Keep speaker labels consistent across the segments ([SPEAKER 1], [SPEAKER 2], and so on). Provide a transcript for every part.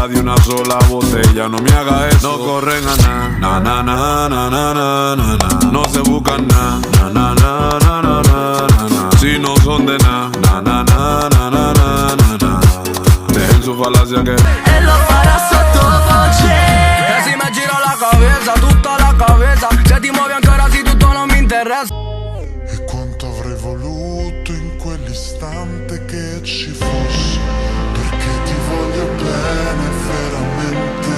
[SPEAKER 1] botella de una sola botella. No me haga eso, no corren a na, na, na, na, na, na, na, na. No se buscan na, na, na, na, na, na, na, na. Si no son de na, na, na, na, na, na, na, na. Dejen su falacia que
[SPEAKER 2] e lo farà sottovoce. E si mi gira la cabeza, tutta la cabeza. Se ti muovi ancora sì tutto non mi interessa.
[SPEAKER 3] E quanto avrei voluto in quell'istante che ci fosse, perché ti voglio bene veramente.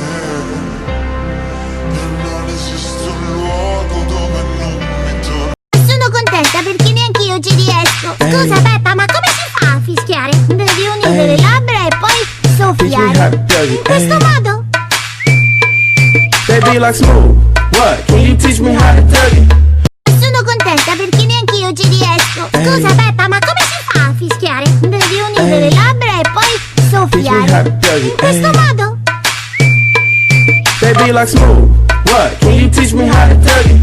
[SPEAKER 3] E non esiste un luogo dove non mi torni.
[SPEAKER 4] Sono contenta perché neanche io ci riesco. Scusa Peppa, ma come si fa a fischiare? Devi unire le labbra e poi soffiare. In questo modo?
[SPEAKER 5] Baby like smooth. What? Can you teach me how to dirty?
[SPEAKER 4] Sono contenta perché neanche io ci riesco. Scusa Peppa, ma come si fa a fischiare? Devi unire le labbra e poi soffiare. In questo modo?
[SPEAKER 5] Baby like smooth. What? Can you teach me how to dirty?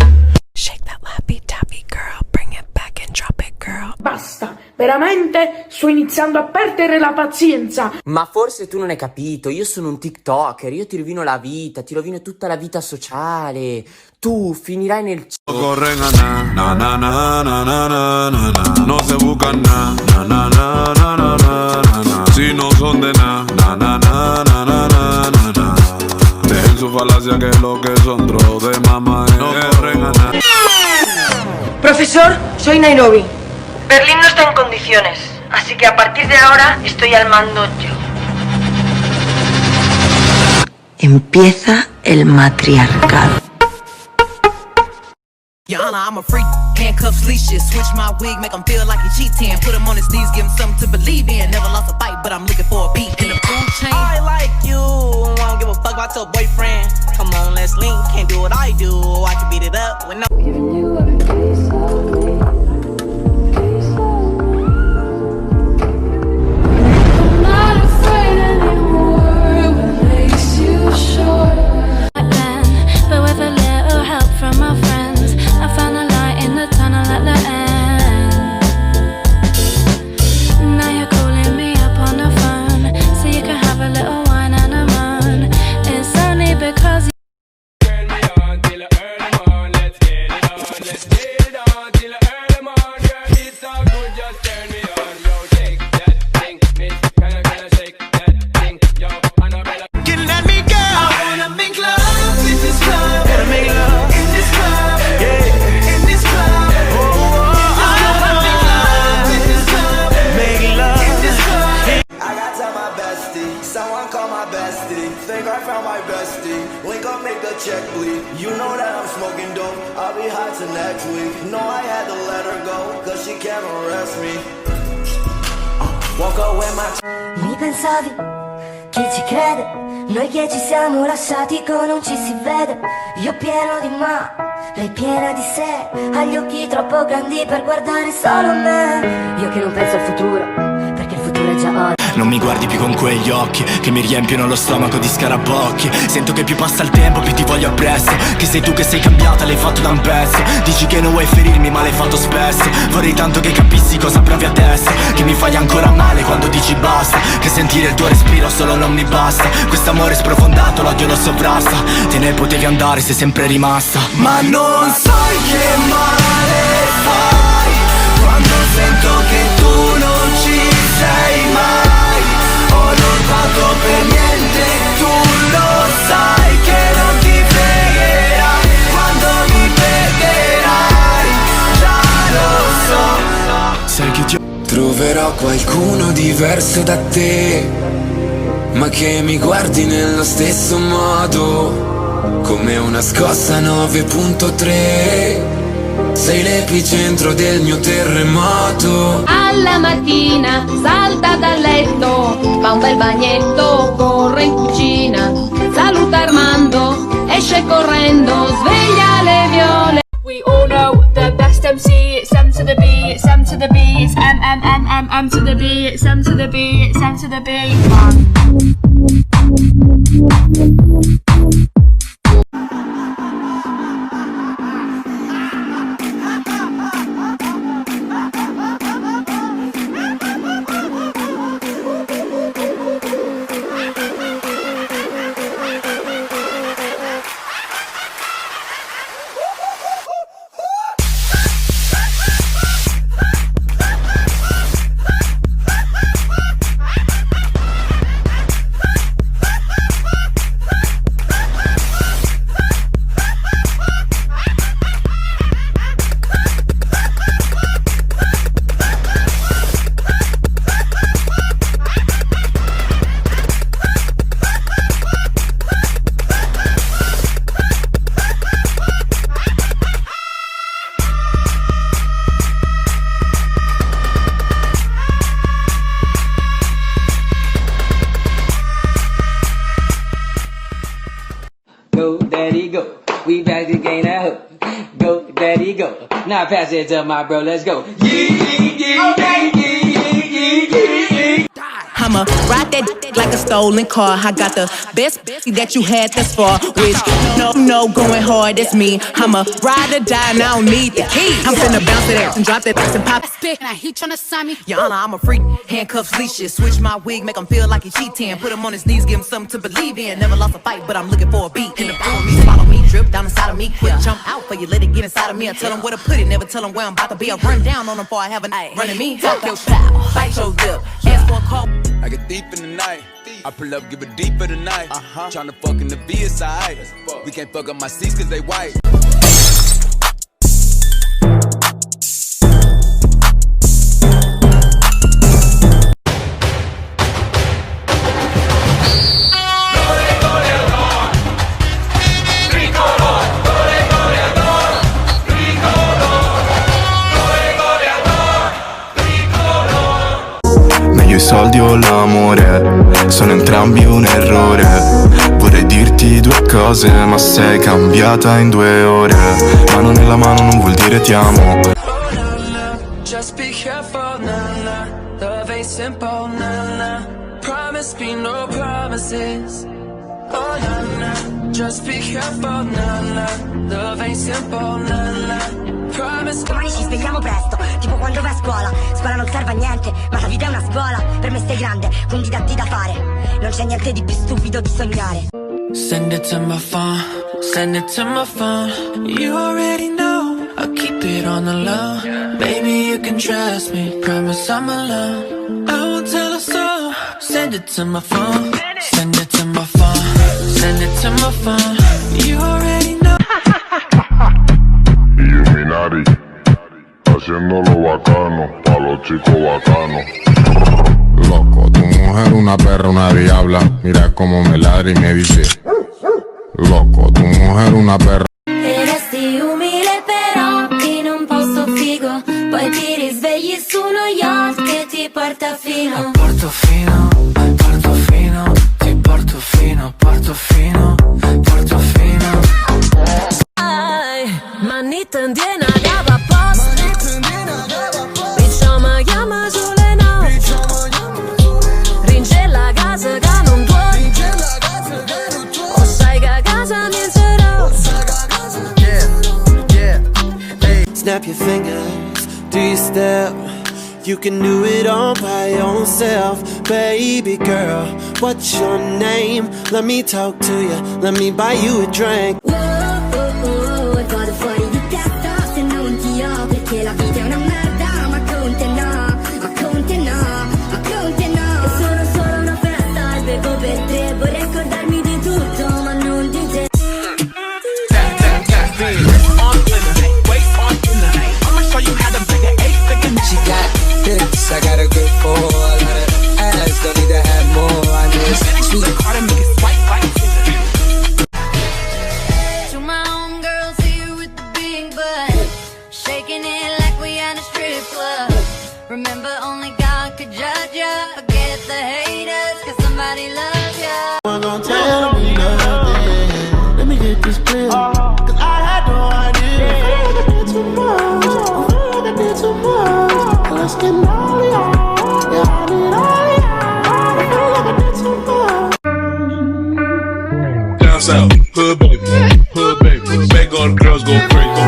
[SPEAKER 6] Shake that lappy tappy girl, bring it back and drop it girl.
[SPEAKER 7] Basta, veramente sto iniziando a perdere la pazienza.
[SPEAKER 8] Ma forse tu non hai capito, io sono un TikToker, io ti rovino la vita, ti rovino tutta la vita sociale. Tu finirai nel
[SPEAKER 1] corren a na, na, na, na, na, na, na, na. No se buscan na, na, na, na, na, na, na, na. Si no son de na, na, na, na, na, na, na, na. Dejen su falacia que lo que son dro de mamá. No corren a na.
[SPEAKER 9] Profesor, soy Nairobi. Berlín no está en condiciones, así que a partir de ahora estoy al mando yo.
[SPEAKER 10] Empieza el matriarcado.
[SPEAKER 11] Yana, I'm a freak, handcuffs, leashes, switch my wig, make him feel like he cheating. Put him on his knees, give him something to believe in. Never lost a fight, but I'm looking for a beat in the food chain. I like you, I don't give a fuck about your boyfriend. Come on, let's link, can't do what I do, I can beat it up with no. Giving you every piece of me. I'm not afraid anymore, what makes you sure.
[SPEAKER 6] But with a little help from my friends, I found a light in the tunnel at the end. Now you're calling me up on the phone, so you can have a little wine and a moan. It's only because
[SPEAKER 2] Turn me on till the early morn. Let's get it on, let's get it on till the early morn. Girl, it's all good, just turn me on. Yo, shake that thing, miss. Can I shake that thing? Yo, Annabella. Can let me go. I wanna make love in this club. Gotta make love in this club. Yeah, in this club. Oh, I wanna make love in this club. Make love in this club. I got to my bestie. Someone call my bestie. Think I found my bestie. Link up, make the check bleed. You know that I'm smoking dope. I'll be high till next week. No, I had to let her go, cause she can't arrest me. Walk away my.
[SPEAKER 12] Mi pensavi, chi ci crede? Noi che ci siamo lasciati con non ci si vede. Io pieno di ma, lei piena di sé. Ha gli occhi troppo grandi per guardare solo me. Io che non penso al futuro, perché il futuro è già ora.
[SPEAKER 13] Non mi guardi più con quegli occhi che mi riempiono lo stomaco di scarabocchi. Sento che più passa il tempo più ti voglio appresso. Che sei tu che sei cambiata, l'hai fatto da un pezzo. Dici che non vuoi ferirmi ma l'hai fatto spesso. Vorrei tanto che capissi cosa provi adesso. Che mi fai ancora male quando dici basta. Che sentire il tuo respiro solo non mi basta. Quest'amore sprofondato l'odio lo sovrasta. Te ne potevi andare, sei sempre rimasta. Ma non sai che male fai quando sento che tu non ci sei mai. Ho lottato per niente, tu lo sai che non ti fregherà. Quando mi perderai, già lo so. Sai che ti troverò qualcuno diverso da te, ma che mi guardi nello stesso modo, come una scossa 9.3. Sei l'epicentro del mio terremoto.
[SPEAKER 14] Alla mattina salta dal letto, fa un bel bagnetto, corre in cucina, saluta Armando, esce correndo, sveglia le viole.
[SPEAKER 7] We all know the best MC, it's M to the B, it's M to the B, it's M to the B, it's M to the B, it's M to the B.
[SPEAKER 15] Go, daddy, go. We back to gain that hook. Go, daddy, go. Now pass it to my bro, let's go.
[SPEAKER 11] I'ma ride that like a stolen car. I got the best that you had thus far, which no going hard, that's me. I'ma ride or die and I don't need the key. I'm finna bounce that ass and drop that ass and pop.
[SPEAKER 14] Spit, now he tryna sign me.
[SPEAKER 11] Your Honor, I'm a freak. Handcuffs, leashes. Switch my wig, make him feel like he cheating. Put him on his knees, give him something to believe in. Never lost a fight, but I'm looking for a beat. In the floor, me, follow me, drip down inside of me. Quick jump out for you, let it get inside of me. I tell him where to put it, never tell him where I'm about to be. I run down on him before I have a night. Running me, talk your style, bite your lip. Ask for a call.
[SPEAKER 16] I get deep in the night. I pull up, give it deep for the night. Tryna fuck in the VSI. We can't fuck up my seats cause they white.
[SPEAKER 13] Meglio i soldi o l'amore, sono entrambi un errore. Vorrei dirti due cose, ma sei cambiata in 2 ore. Mano nella mano non vuol dire ti amo.
[SPEAKER 17] Just be careful, nah. Love ain't simple, nah. Promise me no promises. Oh, nah. Just be careful, nah. Love ain't simple, nah. Promise.
[SPEAKER 12] Domani ci svegliamo presto, tipo quando vai a scuola. Scuola non serve a niente, ma la vita è una scuola. Per me stai grande, quindi datti da fare. Non c'è niente di più stupido di sognare.
[SPEAKER 17] Send it to my phone, send it to my phone. You already know, I'll keep it on the low. Baby, you can trust me, promise I'm alone. I won't tell a soul. Send it to my phone, send it to my phone, send it to my phone. You already know.
[SPEAKER 3] Illuminati, haciéndolo bacano, pa' los chicos bacanos. Loco, tu mujer una perra, una diabla. Mira cómo me ladra y me dice. Loco, tu mujer una perra.
[SPEAKER 12] E resti umile però in un posto figo. Poi ti risvegli su uno yacht che ti porta fino.
[SPEAKER 17] Portofino, ti porto fino, Portofino.
[SPEAKER 14] Ay, manita indiana dava post. Pijama chiama sulle no. Ringe la casa che non vuoi. O sai che a casa mi sarò.
[SPEAKER 18] Yeah, hey. Snap your fingers, do your step. You can do it all by yourself. Baby girl, what's your name? Let me talk to you, let me buy you a drink.
[SPEAKER 12] E vado fuori di testa se non ti ho. Perché la vita è una merda, ma con te no. E sono solo una festa, bevo per 3. Vorrei accordarmi di tutto, ma non di te.
[SPEAKER 17] She got hips, I got a grip for a lot of ass. Don't need to have more on this. Sweet Carter, make it swipe.
[SPEAKER 14] To my homegirls here with the big butt, shaking it like we at a strip club. Remember, only God could judge ya. Forget the haters, cause somebody loves ya.
[SPEAKER 18] One gon' tell me nothing. Let me get this clear, cause I had no idea. I feel like I did too much. Let's get all it out. Yeah, I need all it out. I feel like I did too much.
[SPEAKER 1] Down south, hood baby, make all the girls go crazy.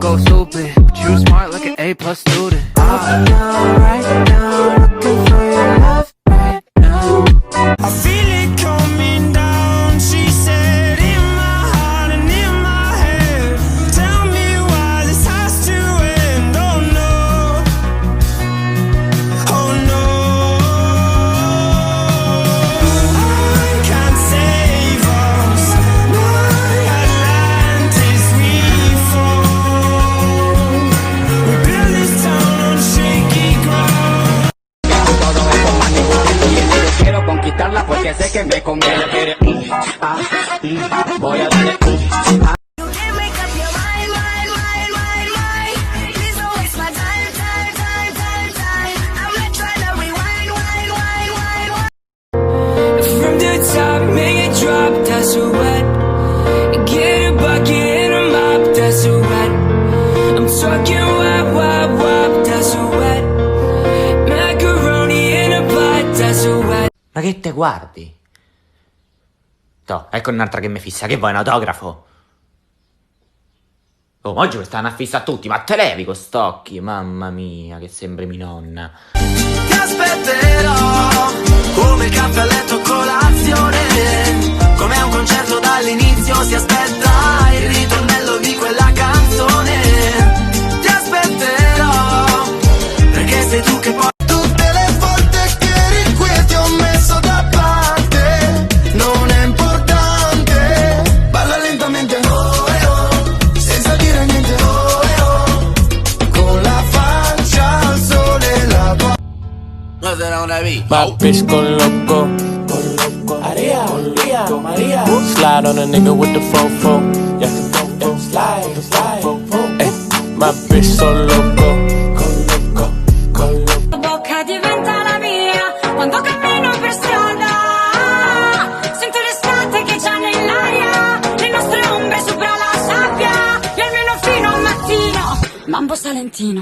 [SPEAKER 17] Go stupid. But you smart like an A+ student.
[SPEAKER 18] Right now, looking for your love right now.
[SPEAKER 17] I feel it coming down, she said, in my heart and in my head. Tell me why this has to end. Oh no, I can't save us. My Atlantis we fall. We build this town on shaky ground.
[SPEAKER 15] Quiero conquistarla porque sé que me conviene. Voy a darle.
[SPEAKER 17] From the top, make it drop, that's a wet Fucking wap, wap, wap, that's a wet. Macaroni in a pot, that's a wet.
[SPEAKER 8] Ma che te guardi? Toh, ecco un'altra che mi fissa. Che vuoi, un autografo? Oh, oggi mi stanno a fissa a tutti, ma te levi con st'occhi. Mamma mia, che sembri mia nonna.
[SPEAKER 11] Ti aspetterò come il caffè a letto colazione, come a un concerto dall'inizio si aspetta il ritornello di quella canzone. Ti aspetterò perché sei tu che poi tutte le volte che eri qui ti ho messo da parte. Non è importante, balla lentamente senza dire niente con la faccia al sole la tua.
[SPEAKER 5] My bitch go loco, Maria, Maria. Slide on a nigga with the fofo, yeah, slide, my bitch so loco, go loco.
[SPEAKER 6] La bocca diventa la mia quando cammino per strada. Sento l'estate che c'è nell'aria, le nostre ombre sopra la sabbia. E almeno fino al mattino, Mambo Salentino.